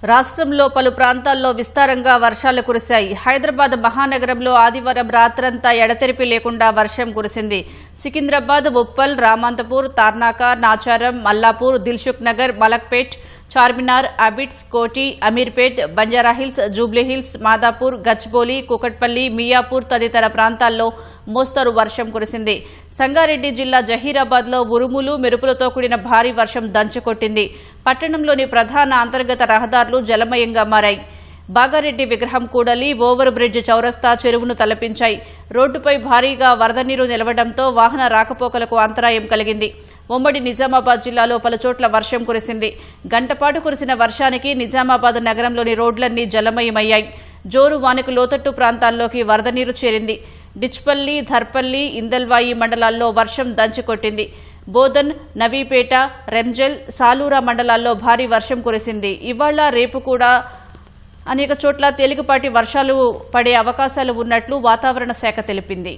రాష్ట్రంలో పలు ప్రాంతాల్లో విస్తారంగా వర్షాలు కురిశాయి. హైదరాబాద్ మహానగరంలో ఆదివారం రాత్రంతా ఎడతెరిపి లేకుండా వర్షం కురిసింది. సికింద్రాబాద్, ఉప్పల్, రామంతపూర్, తార్నాక, నాచారం, మల్లాపూర్, దిల్సుఖ్ నగర్, మలక్పేట్, చార్మినార్, అబిడ్స్, కోటి, అమీర్పేట్, బంజారాహిల్స్, జూబ్లీహిల్స్, మాదాపూర్, గచ్చిబౌలి, కూకట్పల్లి, మియాపూర్ తదితర ప్రాంతాల్లో మోస్తరు వర్షం కురిసింది. సంగారెడ్డి జిల్లా జహీరాబాద్లో ఉరుములు, మెరుపులతో కూడిన భారీ వర్షం దంచుకొట్టింది. పట్టణంలోని ప్రధాన అంతర్గత రహదారులు జలమయంగా మారాయి. బాగారెడ్డి విగ్రహం కూడలి, ఓవర్ బ్రిడ్జ్ చౌరస్తా చెరువును తలపించాయి. రోడ్డుపై భారీగా వరద నీరు నిలవడంతో వాహన రాకపోకలకు అంతరాయం కలిగింది. ఉమ్మడి నిజామాబాద్ జిల్లాలో పలుచోట్ల వర్షం కురిసింది. గంటపాటు కురిసిన వర్షానికి నిజామాబాద్ నగరంలోని రోడ్లన్నీ జలమయమయ్యాయి. జోరు వానకు లోతట్టు ప్రాంతాల్లోకి వరద నీరు చేరింది. డిచ్పల్లి, ధర్పల్లి, ఇందల్వాయి మండలాల్లో వర్షం దంచుకొట్టింది. బోధన్, నవీపేట, రెంజల్, సాలూరా మండలాల్లో భారీ వర్షం కురిసింది. ఇవాళ రేపు కూడా అనేక చోట్ల తేలికపాటి వర్షాలు పడే అవకాశాలు ఉన్నట్లు వాతావరణ శాఖ తెలిపింది.